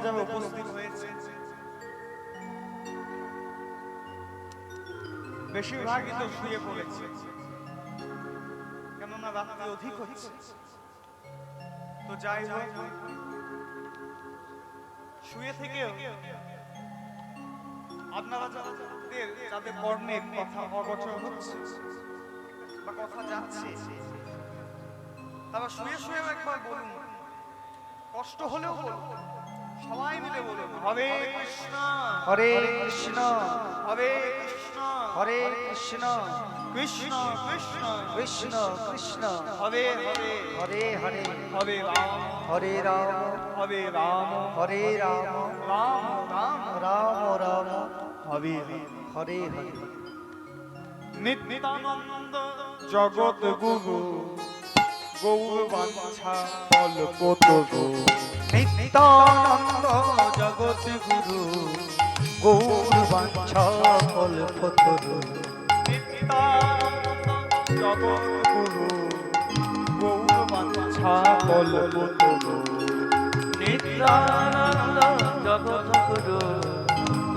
যারা উপস্থিত হয়েছে বেশিরভাগই তো শুয়ে পড়েছে, কেননা রাত্রি অধিক হচ্ছে। তো যাই হোক, শুয়ে থেকেও আপনারা যাদের কর্মের কথা অগোচর হচ্ছে বা কথা যাচ্ছে, তারা শুয়ে শুয়ে একবার বলুন, কষ্ট হলেও বলুন, সবাই মিলে বলুন, হরে কৃষ্ণ হরে কৃষ্ণ হরে কৃষ্ণ হরে কৃষ্ণ কৃষ্ণ কৃষ্ণ কৃষ্ণ কৃষ্ণ হরে হরে হরে হরে হরে রাম হরে রাম হরে রাম হরে রাম রাম রাম রাম রাম হরে হরে হরে। নিত্যানন্দ জগৎ গুরু গৌর বাঞ্ছা কল্পতরু। নিত্যানন্দ জগৎ গুরু গৌর বাঞ্ছা কল্পতরু। নিত্যানন্দ জগৎ গুরু গৌর বাঞ্ছা কল্পতরু। নিত্যানন্দ জগৎ গুরু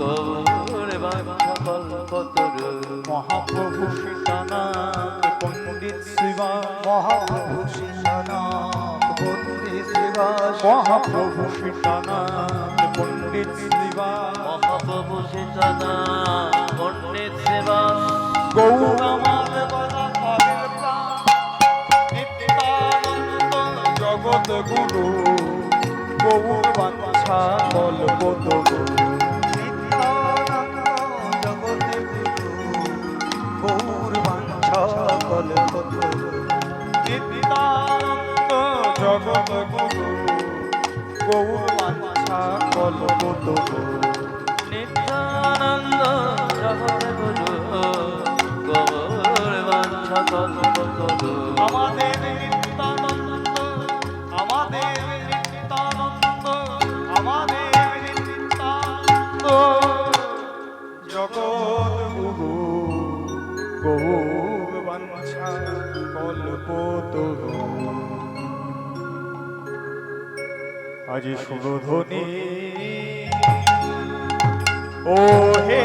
গৌর বাঞ্ছা কল্পতরু। মহাপ্রভু সীতানাথ পণ্ডিত শিবা মহাপ্রভু সীতানাথ পণ্ডিত শ্রীবাস। মহাপ্রভু সীতানাথ পণ্ডিত শিবা মহাপ্রভু সীতানাথ পণ্ডিত সেবা। গৌর আমার বলা হরের প্রাণ। নিত্যানন্দ জগৎ গুরু গৌর বাঞ্ছা কল্পতরু। নিত্যানন্দ জগৎ গুরু গৌর বাঞ্ছা কল্পতরু। নিত্যানন্দ জগৎ গুরু গৌর বাঞ্ছা কল্পতরু। নিত্যানন্দ জগৎ গুরু গৌর বাঞ্ছা কল্পতরু। আমাদের নিত্যানন্দ, আমাদের নিত্যানন্দ, আমাদের নিত্যানন্দ জগৎ গুরু গৌর বাঞ্ছা কল্পতরু। আজি সুরধ্বনি ও হে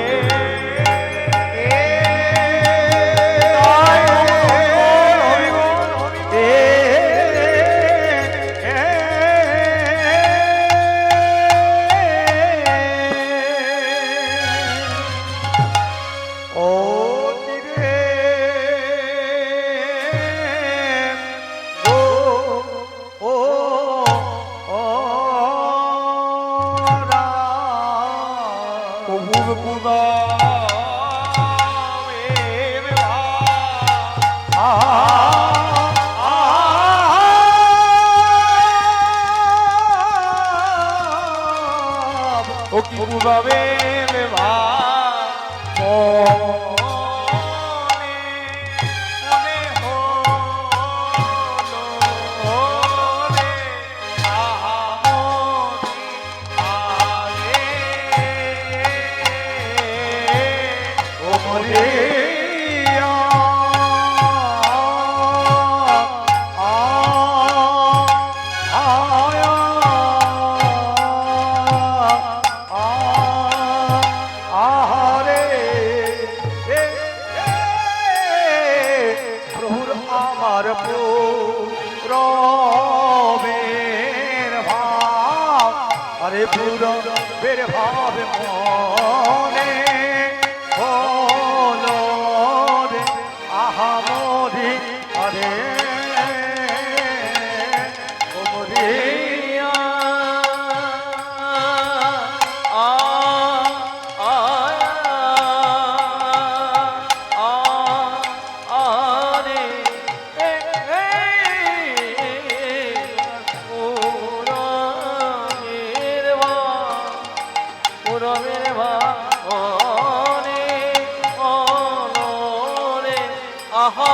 ও কি বুঝাবে ভা বের ভাব মনে হলো রে আহা মোরি আরে ও মোরি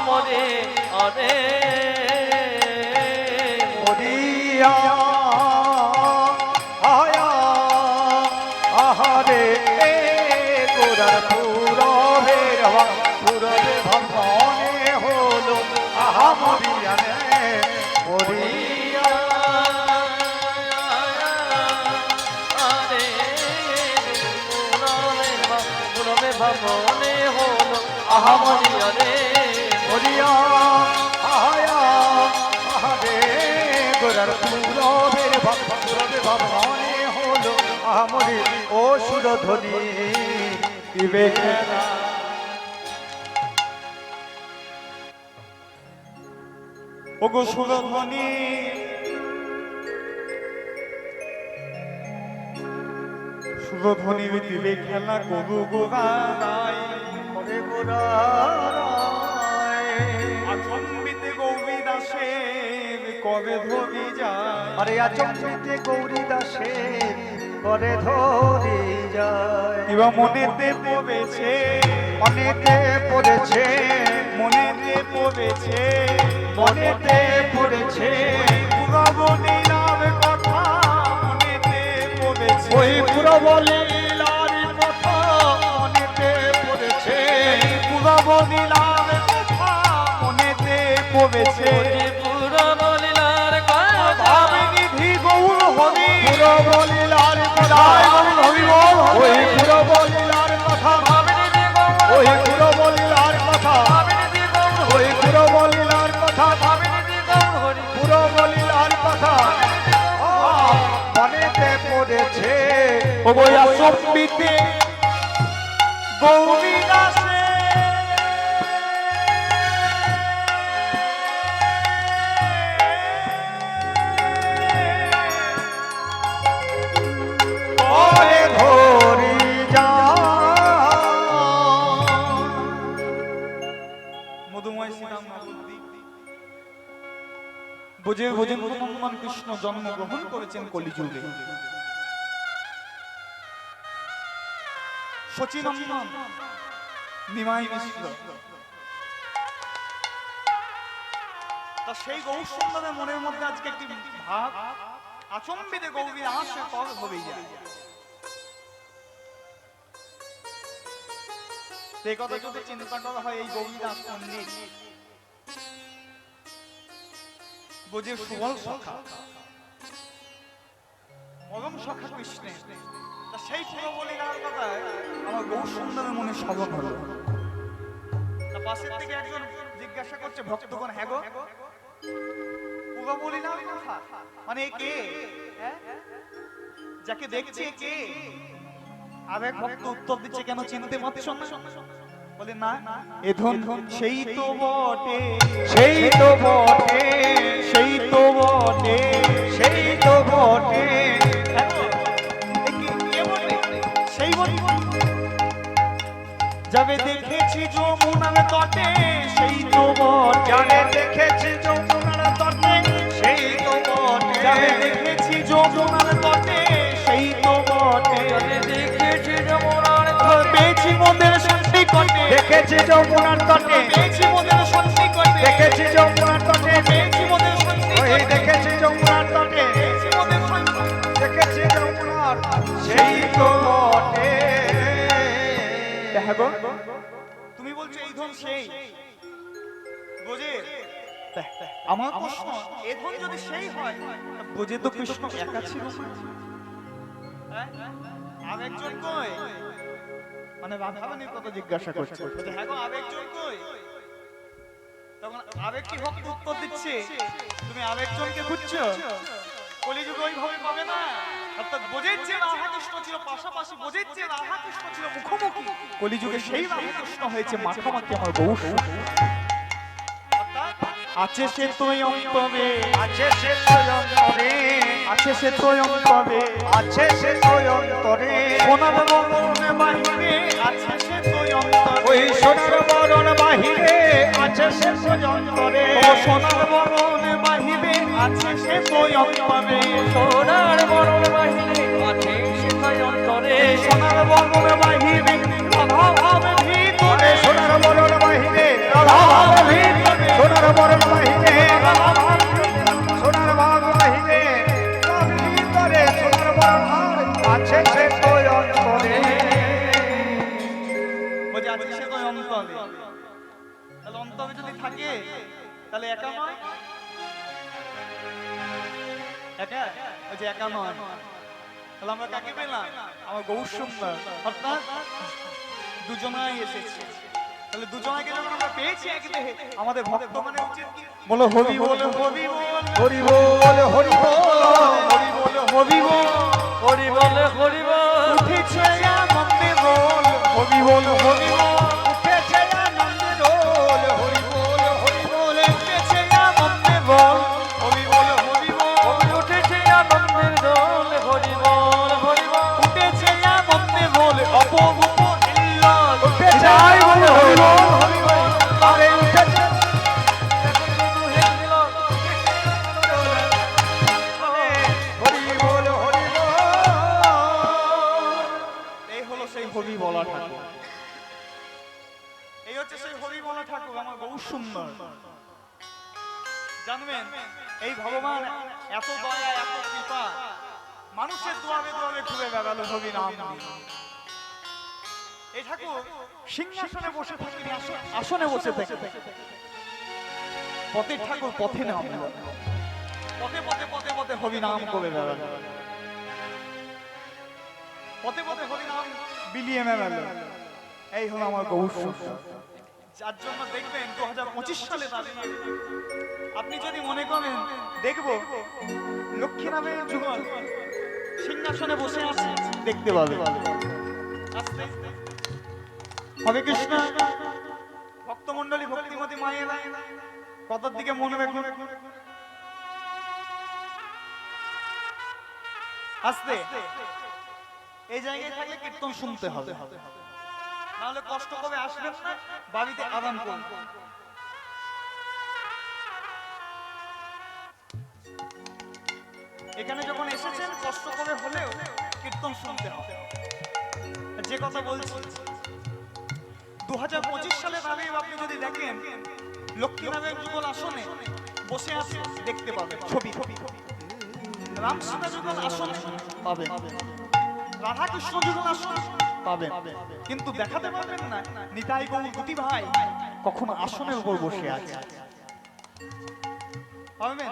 মরে অরে মরিয়া আয়া আহারে গোরার পুরবের পুরবে ভগবানে হলো আহা মরিয়া মরিয়া ভাবনে হলো আহামরি রে হরিয়া আয়া আহারে গোরার পুরবের ভবনে হলো আমরি ও সুরধ্বনি বিবেক ওগো সুরধ্বনি সুরধ্বনি দিবে খেলা করু গোগাই করে গোরায় আচম্বিতে গৌরী দাসের কবে ধরি যায় আরে আচম্বিতে গৌরী দাসে করে ধরি যায় কিবা মনেতে পড়েছে অনেকে পড়েছে মনেতে পড়েছে মনেতে পড়েছে পুরবনী নাম কথা মনেতে পড়েছে ওই পুরবলীলার কথা মনেতে পড়েছে পুরবনী নাম কথা মনেতে পড়েছে পুরবলীলার কথা নিধি গৌর হরি পুরবলীলার কথা ওই পুরবলীলার কথা ওই পুরবলীলার কথা ওই পুরবলীলার কথা পুরবলীলার কথা মনেতে পড়েছে ওগো আচম্বিতে গৌরী দাসে করে ধরি মধুময় শ্রীরাম নবদ্বীপ বুঝে বুঝে ভগবান কৃষ্ণ জন্মগ্রহণ করেছেন কলিযুগে শচীনন্দন নিমাই মিশ্র তা সেই গৌর সুন্দরের মনের মধ্যে আজকে একটি ভাব আচম্বিতে গৌরী আসে কবে হবেই যায় সেই কথা যদি চিন্তা করা হয় এই গৌরী দাস পণ্ডিত বুঝে সুবল সখা পরম সখা কৃষ্ণের তা সেই পুরবলীলার কথা আমার গৌর সুন্দরের মনে স্মরণ হলো তা পাশের থেকে একজন জিজ্ঞাসা করছে ভক্তগণ হ্যাঁ গো পুরবলীলার কথা মানে এ কে হ্যাঁ? যাকে দেখছি এ কে আর এক ভক্ত উত্তর দিচ্ছে কেন চিনতে পারছো না বলে না এ ধন সেই তো বটে সেই তো বটে সেই তো বটে সেই তো বটে সেই বটে যাবে দেখেছি যমুনার তটে সেই তো বটে জানে দেখেছি যমুনার তটে সেই তো বটে যাবে দেখেছি যমুনার তটে সেই তো বটে দেখেছি যমুনার পেয়েছি মোদের সন্ধিকটে দেখেছি যমুনার তটে পেয়েছি মোদের সন্ধিকটে দেখেছি যমুনার তটে পেয়েছি মোদের ওই সন্ধিকটে দেখেছি যমুনার তটে পেয়েছি মোদের সন্ধিকটে দেখেছি যমুনার সেই তো বটে দেখা গো তুমি বলছো এই ধন সেই বুঝে আমার প্রশ্ন এ ধন যদি সেই হয় বুঝে তো কৃষ্ণ একা ছিল হ্যাঁ? আরেকজন কই মানে রাধারানীর কথা জিজ্ঞাসা করছে বলছে, হ্যাঁ গো আরেকজন কই তখন আরেকটি ভক্ত উত্তর দিচ্ছে তুমি আরেকজনকে খুঁজছো কলিযুগে ওইভাবে পাবে না অর্থাৎ বোঝেচ্ছে রাধা কৃষ্ণ ছিল পাশাপাশি বোঝেচ্ছে রাধা কৃষ্ণ ছিল মুখোমুখি কলিযুগে সেই রাধা কৃষ্ণ হয়েছে মাখামাখি আমার গৌর আছে সে তোই অন্তরে আছে সে তো অন্তরে আছে সে তোই অন্তরে আছে সে তো অন্তরে সোনার বরণ বাহিরে আছে সে তোই অন্তরে ওই সোনার বরণ বাহিরে আছে সে তো অন্তরে ও সোনার বরণ বাহিরে আছে সে তোই অন্তরে সোনার বরণ বাহিরে আছে সেথায় অন্তরে সোনার বরণ বাহিরে রাধা ভাবে ভিতরে সোনার বরণ বাহিরে রাধা ভাব ভিতরে সোনার বরণ বাহিরে রাধা ভাব সোনার ভাব বাহিরে ভিতরে সোনার বরণ আছে সে তো অন্তরে বলছে আছে সে তোই অন্তরে তাহলে অন্তরে যদি থাকে তাহলে একা নয় একা বলছে একা নয় তাহলে আমরা কাকে পেলাম আমার গৌর সুন্দর অর্থাৎ দুজনাই এসেছে। তাহলে দুজনাকে যখন আমরা পেয়েছি এক দেহে, আমাদের ভক্ত মানে উচিত কি? বলো হরি বল, হরি বল, হরি বল, হরি বল, হরি বল, হরি বল, হরি বলে হরি বল, উঠেছে আনন্দে বল, হরি বল, হরি বল, উঠেছে আনন্দে দোল, হরি বল, হরি বল, উঠেছে আনন্দে বল, হরি বল, হরি বল, উঠেছে আনন্দের দোল, হরি বল হরি বল, উঠেছে আনন্দে বল, অপরূপ হিল্লোল, উঠেছে জয় বল, হরি বল, হরি বল, আরে উঠেছে হরি বল, হরি বল। এই হলো সেই হরি বলা ঠাকুর। এই হচ্ছে সেই হরি বলা ঠাকুর, আমার বহু সুন্দর। জানবেন এই ভগবান এত দয়া, এত কৃপা, মানুষের দুয়ারে দুয়ারে ঘুরে বেড়ালো হরি নাম নিয়ে। এই ঠাকুর সিংহাসনে বসে থাকেন, আসনে বসে থাকেন। পথের ঠাকুর পথে নাম, পথে পথে পথে পথে হরি নাম করে বেড়ালো, পথে পথে হরি নাম বিলিয়ে বেড়ালো। এই হলো আমার গৌর সুন্দর। যার জন্য দেখবেন 2025 সালে দাঁড়িয়ে আপনি যদি মনে করেন দেখবো লক্ষ্মী নামে যুগল সিংহাসনে বসে আছে, দেখতে পাবে। আস্তে হরে কৃষ্ণ ভক্তমণ্ডলী, ভক্তিমতী মায়েরা কথার দিকে মনে রাখুন। আস্তে এই জায়গায় থাকলে কীর্তন শুনতে হবে, নাহলে কষ্ট করে আসবেন না, বাড়িতে আরাম করুন। এখানে যখন এসেছেন কষ্ট করে হলেও কীর্তন শুনতে হবে। যে কথা বলছি 2025 সালে দাঁড়িয়ে আপনি যদি দেখেন লক্ষ্মীনারায়ণ যুগল আসনে বসে আছে, দেখতে পাবেন ছবি। রামসীতা যুগল আসনে পাবেন, রাধাকৃষ্ণ যুগল আসনে পাবেন, কিন্তু দেখাতে পারবেন না নিতাই গৌর দুটি ভাই কখনো আসনের উপর বসে আছে। পারবেন?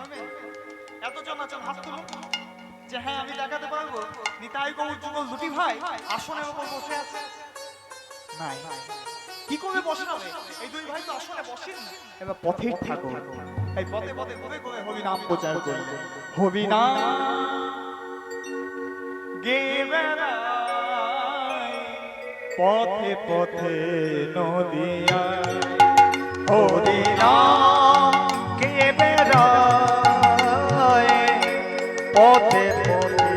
এতজন আছেন, হাত তুলুন যে হ্যাঁ আমি দেখাতে পারবো নিতাই গৌর যুগল দুটি ভাই আসনের উপর বসে আছে। নাই, কি করে বসাবে? এই দুই ভাই তো আসনে বসেন না। এবার পথের ঠাকুর এই পথে পথে ঘুরে ঘুরে হরি নাম প্রচার করবে। হরি নাম গে বেড়ায় পথে পথে নদিয়ায়, হরি নাম কে বেড়ায় পথে পথে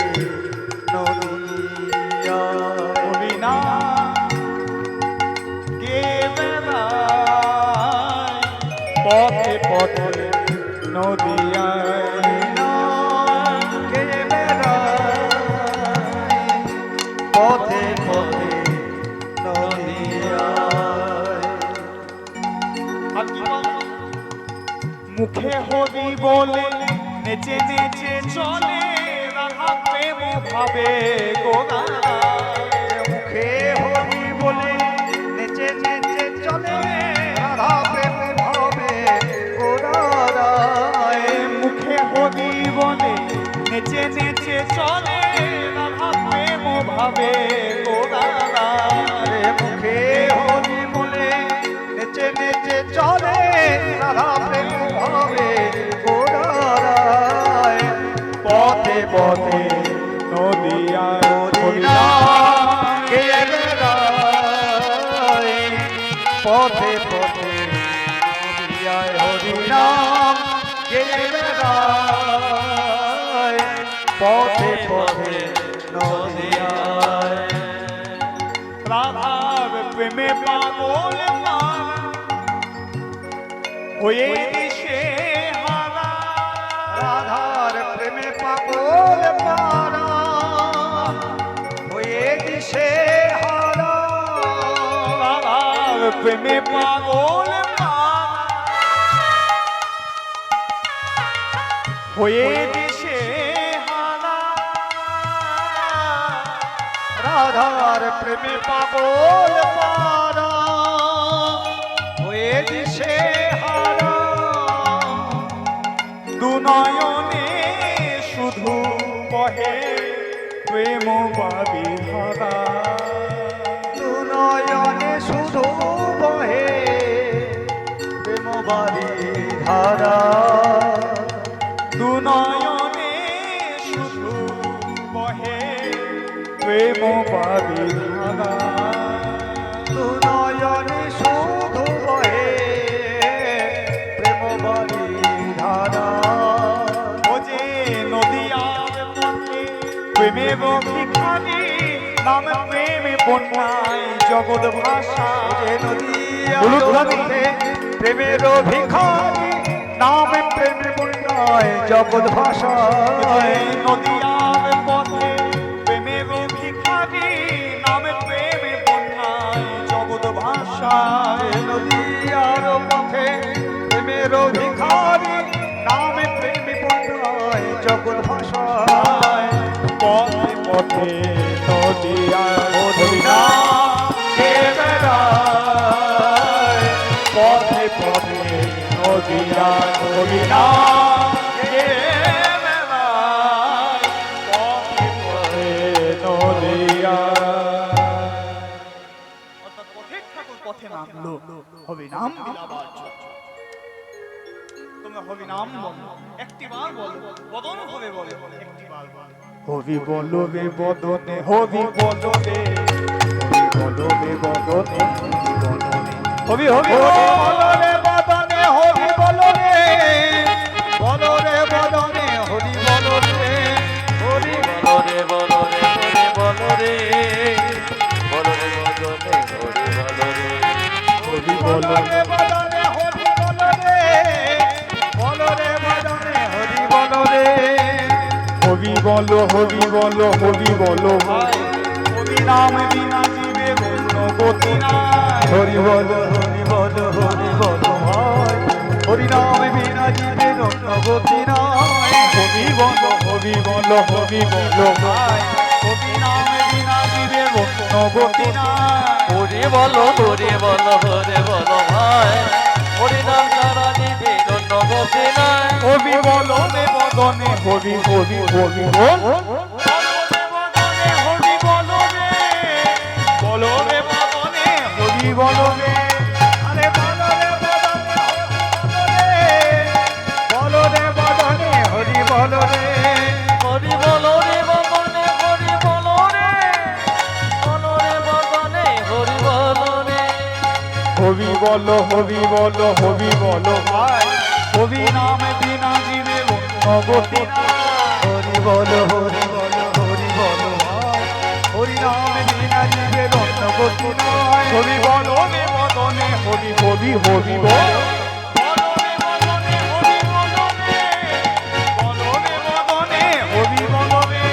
নদিয়ায়। হরি নাম গে বেড়ায় পথে পথে নদিয়ায়, কে বেড়ায় পথে পথে নদিয়ায়। আর কি বলে? মুখে হরি বলে নেচে নেচে চলে রাধা প্রেম ভাবে গোগালা। মুখে হরি বলে নেচে নেচে চলে রাধা প্রেম ভাবে গোরারায়। মুখে হরি বলে নেচে নেচে চলে রাধা প্রেম ভাবে গোগালা। মুখে হরি বলে নেচে নেচে চলে রাধা প্রেম ভাবে গোরারায়। পথে পথে নদিয়া হরি নাম কে বেড়ায় পথে পথে নদিয়ায়। হরি নাম কে বেড়ায় পথে পথে নদিয়ায়। রাধার প্রেমে পাগল মারা হয়ে দিশে হারা। রাধার প্রেমে পাগল মারা হয়ে দিশে হারা। রাধার প্রেমে পাগল মারা হয়ে দিশে হারা। রাধার প্রেমে পাগল মারা হয়ে দিশে হারা। দুনয়নে শুধু বহে প্রেম বাবি ধারা। দুনয়নে প্রেমবাদী ধারা দু নয়নে শুধু বহে প্রেমবাদী ধারা ও যে নদীয়ার পথে প্রেমের ভিখারি নাম প্রেমে বন্যায় জগৎ ভাষা যে নদীয়ার পথে প্রেমের ভিখারি নাম প্রেমে বন্যায় জগৎ ভাষা নদীয়ার পথে প্রেমের ভিখারি নাম প্রেমে বন্যায় জগৎ ভাষা নদীয়ার পথে প্রেমের ভিখারি নাম প্রেমে বন্যায় জগৎ ভাষা পথে পথে নদীয়ার মদিনা কে বেড়ায় পথে পথে নদীয়ার মদিনা কে বেড়ায় পথে পথে নদীয়ার অর্থাৎ পথের ঠাকুর পথে নামলো হবে নাম বিলাবার জন্য। তোমরা হবে নাম বলো একটি বার বলো বদন হবে বলে একটি বার বলো হবি বলো রে বদনে হবি বলো রে বলো রে বদনে হবি হবি বলো রে বদনে হবি বলো রে বলো রে বদনে হবি বলো রে হবি বলো রে বলো রে বলো রে বলো রে বলো রে বলো রে হবি বলো হবি বলো হবি বলো ভাই হবি নাম বিনা জীবে বন্য গতি নাই হরি বলো ভাই হরি নাম বিনা জীবে বন্য গতি নাই হবি বলো ভাই হবি নাম বিনা জীবে বন্য গতি নাই হরি বলো ভাই হরি নাম ছাড়া নিবে অন্য গতি নাই হবি বলো রে বদনে হবি বল বলো রে বদনে হবি বলো রে আরে বলো রে বদনে হরি বলো রে হরি বলো রে বদনে হরি বলো রে বদনে হরি বলো রে হবি বলো ভাই হবি নাম বিনা জীবে গতি হরি বলো ভাই হরি নাম বিনা জীবে গতি নয় হবি বলো রে বদনে হবি বল হবি বলো রে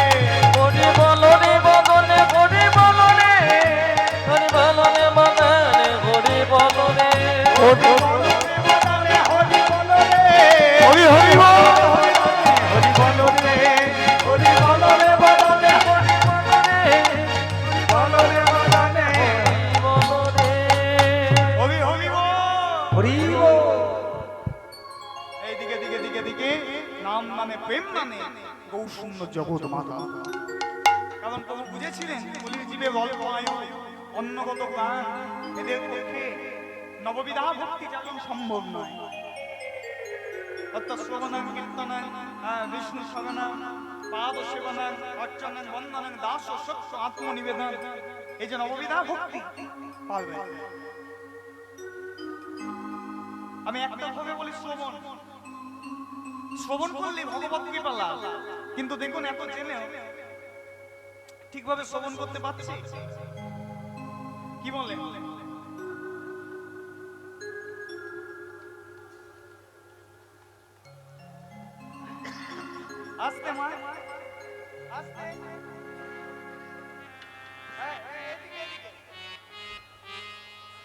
হরি বলো রে বদনে হরি বলো রে হরি বলো রে বদনে হরি বলো রে হরি বলো রে বদনে হরি বলো রে হরি বলো রে হরি বলো রে বদনে হরি বলো রে বদনে বলো রে হরি এইদিকে দিকে নাম মানে প্রেম মানে গৌশূন্য জগৎ মাতা কারণ প্রভু বুঝেছিলেন বলির জীবে গল্প আয়ু অন্নগত প্রাণ এদের পক্ষে নববিধা ভক্তি চালন সম্ভব নয় অর্থাৎ শ্রবণাং কীর্তনাং বিষ্ণু স্মরণাং পাদ সেবনাং অর্চনাং বন্দনাং দাস সত্য আত্মনিবেদন এই যে নববিধা ভক্তি পারবে আমি একটা ভাবে বলি শ্রবণ করলে ভগবত কৃপা লাভ কিন্তু দেখুন এত জেনেও ঠিকভাবে শ্রবণ করতে পারছি কি বলে আস্তে মা আস্তে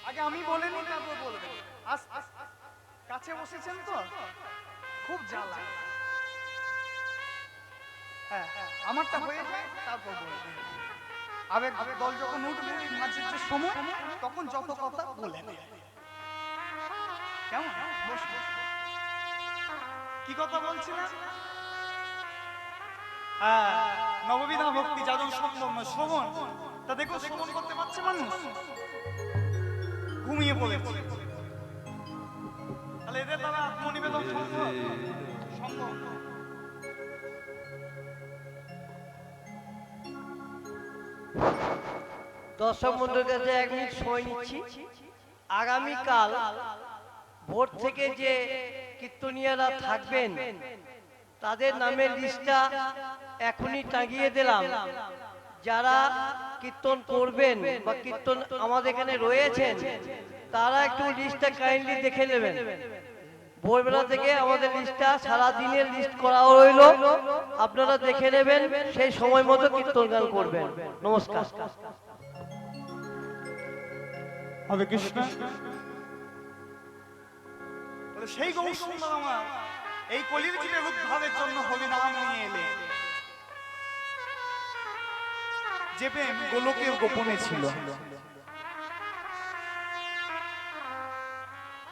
আগে আমি বলিনি তারপর বলবো কাছে বসেছেন তো খুব জ্বালা হ্যাঁ আমারটা হয়ে যায় তারপর বলবো আবেগ দল যখন উঠবে নাচের যে সময় তখন যত কথা বলে কেমন কি কথা বলছিলেন নববিধা ভক্তি যাদের সম্ভব নয় শ্রবণ তা দেখো শ্রবণ করতে পারছে মানুষ ঘুমিয়ে পড়ে তাহলে এদের দ্বারা আত্মনিবেদন সম্ভব সম্ভব দর্শক বন্ধুর কাছে 1 মিনিট সময় নিচ্ছি। আগামীকাল ভোর থেকে যে কীর্তনিয়ারা থাকবেন তাদের নামের লিস্টটা এখনই টাঙিয়ে দিলাম। যারা কীর্তন করবেন বা কীর্তন আমাদের এখানে রয়েছেন তারা একটু লিস্টটা কাইন্ডলি দেখে নেবেন। ভোরবেলা থেকে আমাদের লিস্টটা সারা দিনের লিস্ট করা রইল, আপনারা দেখে নেবেন, সেই সময় মতো কীর্তন গান করবেন। নমস্কার। হরে কৃষ্ণ। তাহলে সেই গৌর সুন্দর আমার এই কলির জীবের উদ্ধারের জন্য হরি নাম নিয়ে এলে। যে প্রেম গোলকের গোপনে ছিল,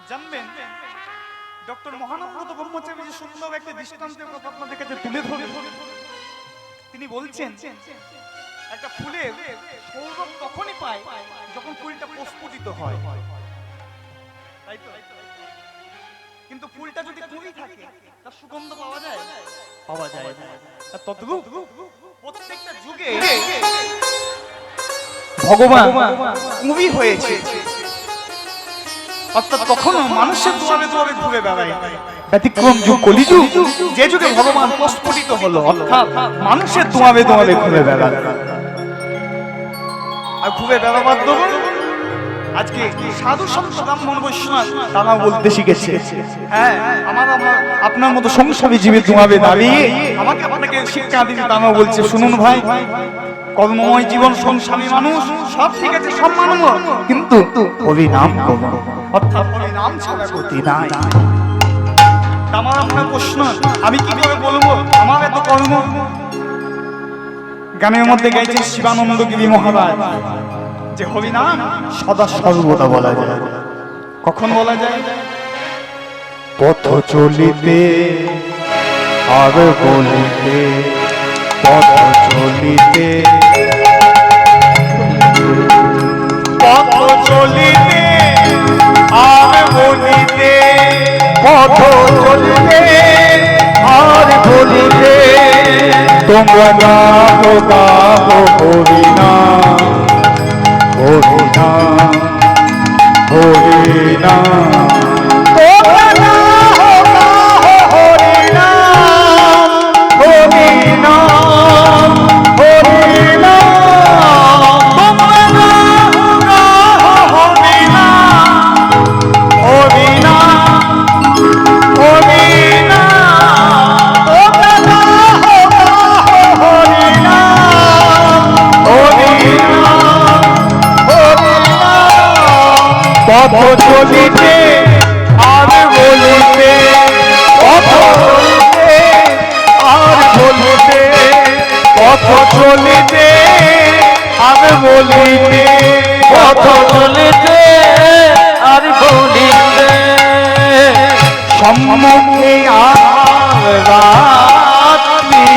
জানবেন ডক্টর মহানন্দ ব্রহ্মচারী যে সুন্দর একটা দৃষ্টান্তের কথা আপনাদের কাছে তুলে ধরে। তিনি বলছেন একটা ফুলের সৌরভ তখনই পায় যখন ফুলটা প্রস্ফুটিত হয়, তাই তো? কিন্তু ফুলটা যদি কুঁড়ি থাকে তার সুগন্ধ পাওয়া যায়? পাওয়া যায় না। আর তদ্রূপ প্রত্যেকটা যুগে ভগবান কুঁড়ি হয়েছে, অর্থাৎ তখন মানুষের দুয়ারে দুয়ারে ঘুরে বেড়ায়। ব্যতিক্রম যুগ কলিযুগ, যে যুগে ভগবান প্রস্ফুটিত হলো, অর্থাৎ মানুষের দুয়ারে দুয়ারে ঘুরে বেড়ায়। আর ঘুরে বেড়াবার দরুন আজকে সাধু সন্ত ব্রাহ্মণ বৈষ্ণব তারা বলতে শিখেছে, হ্যাঁ আমার আপনার মতো সংসারী জীবের দুয়ারে দাঁড়িয়ে আমাকে আপনাকে শিক্ষা দিতে তারা বলছে, শুনুন ভাই, কর্মময় জীবন, সংসারী মানুষ সব ঠিক আছে, সব মানব, কিন্তু হরি নাম করো, অর্থাৎ হরি নাম ছাড়া গতি নাই। আমার আপনার প্রশ্ন, আমি কি করে বলবো আমার এত কর্ম? গানের মধ্যে গাইছেন শিবানন্দ গিরি মহারাজ যে হরি নাম সদা সর্বদা বলা যায়। কখন বলা যায়? পথ চলিতে আর বলিতে, পথ চলিতে, পথ চলিতে আর বলিতে, পথ চলিতে আর বলিতে, তোমরা গাও গাও হরি নাম, হরি নাম, হরি নাম, তোমরা গাও গাও হরি নাম, হরি নাম, হরি নাম, তোমরা গাও গাও হরি নাম, হরি নাম, হরি নাম, তোমরা গাও গাও হরি নাম, হরি নাম, হরি নাম। পথ চলিতে আর বলিতে, পথ চলিতে আর বলিতে, পথ চলিতে আর বলিতে, পথ বলিতে আর বলিতে, সম্মুখে আর রাত্রি,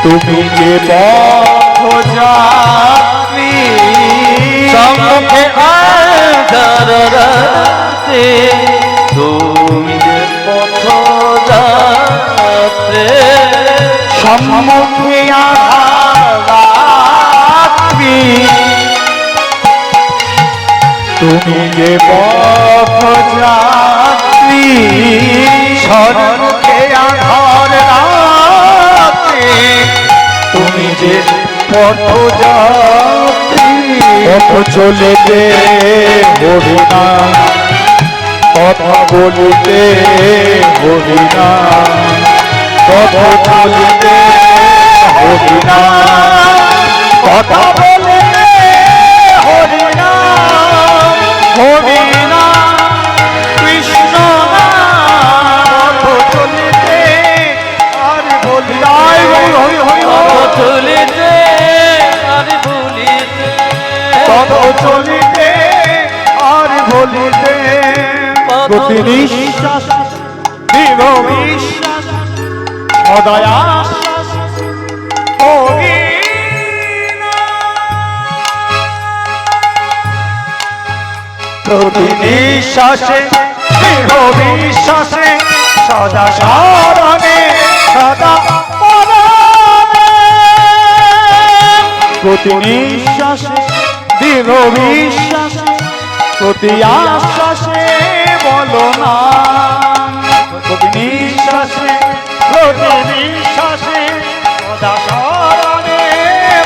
তুমি যে পথ যাত্রী, সম্মুখে আধার রাতে, তুমি যে পথ যাত্রে, সম্মুখে আর রাত্রি, তুমি যে পথ যাত্রী, সম্মুখে আধার রাত্রি, তুমি যে পথ যাত্রী। পথ চলিতে হরি নাম, কথা বলিতে হরি নাম, কথা বলিতে হরি নাম, কথা বলিতে হরি নাম, হরি নাম, কৃষ্ণ নাম, পথ চলিতে আর বলি, আয় হরি হরি হরি পথ চলিতে আর বলিতে, পথ চলিতে আর বলিতে, প্রতি নিঃশ্বাস দৃঢ় বিশ্বাস, সদয় আশ্বাস, হরি প্রতি নিঃশ্বাসে দৃঢ় বিশ্বাসে, সদা স্মরণে, সদা পরমে, প্রতি নিঃশ্বাসে দৃঢ় বিশ্বাসে প্রতি আশ্বাসে বলো না প্রতি নিঃশ্বাসে প্রতি নিঃশ্বাসে সদা স্মরণে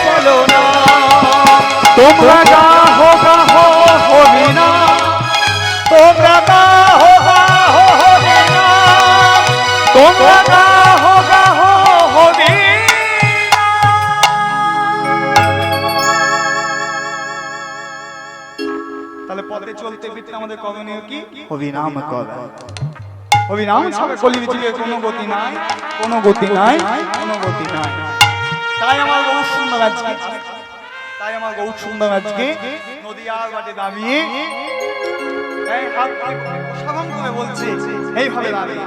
বলো না তোমরা গাহো গাহো হবি না তোমরা গাহো গাহো হবি না তোমরা গাহো গাহো হবি তাহলে পথে চলতে ফিরতে আমাদের করণীয় কি? হবিনাম কর হরিনাম ছাড়া কলিযুগে কোনো গতি নাই, কোনো গতি নাই, কোনো গতি নাই। তাই আমার গৌর সুন্দর আজকে, তাই আমার গৌর সুন্দর আজকে নদীয়ার বাটে দাঁড়িয়ে এই হাত প্রসারণ করে বলছে এইভাবে দাঁড়িয়ে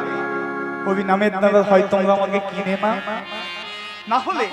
হবিনামের দ্বারা হয় তোমরা আমাকে কিনে না না হলে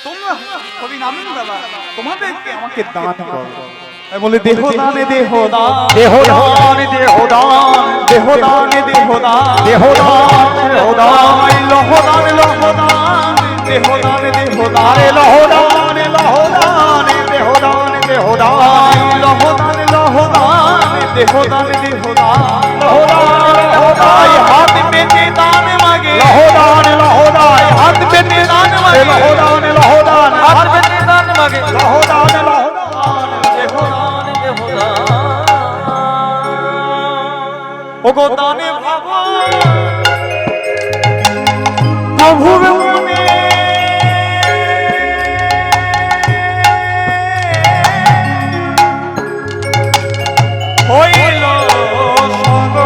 তোমরা হরিনামের দ্বারা তোমাদেরকে আমাকে দান দান করো করো। তাই বলে দেহ দানে দেহ দান দেহ দান দেহ দান দেহ দানে দেহ দান দেহ দান দেহ দান লহ দান লহ দান দেহ দানে দেহ দান লহ দান লহ দান দেহ দান দেহ দান লহ দান লহ দান দেহ দানে দেহ দান লহ দান লহ দান হাত পেতে দান মাগে লহ দান লহ দান হাত পেতে দান মাগে লহ দান লহ দান হাত পেতে দান মাগে লহ দান লহ দেহ দান দেহ দান ওগো দানে ভাবো প্রভুর মনে হইল সঙ্গ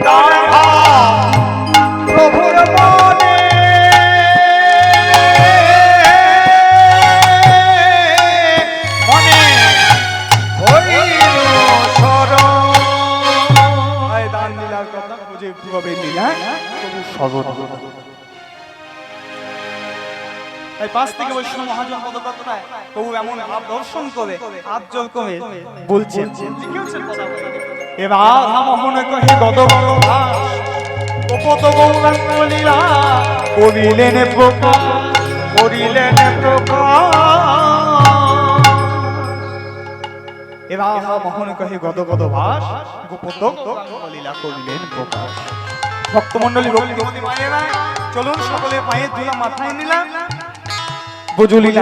দানে ভাব প্রভুর মনে মনে হইল শরণ এই দান লীলার কথা বুঝে কিভাবে লীলা তাই পাশ থেকে বৈষ্ণব মহাজন পদযাত্রায় প্রভু এমন ভাব দর্শন করে হাত জল করে বলছেন লিখেছেন কথা এবার মোহনে কহে গদ গদ ভাস কপত গৌরাঙ্গ লীলা করিলেন প্রকাশ করিলেন প্রকাশ এবার মোহনে কহে গদ গদ ভাস গোপত গৌরাঙ্গ লীলা করিলেন প্রকাশ ভক্তমণ্ডলী ভক্তিমতী মায়েরা চলুন সকলে পায়ে ধুলা মাথায় নিলাম বুঝুলিলা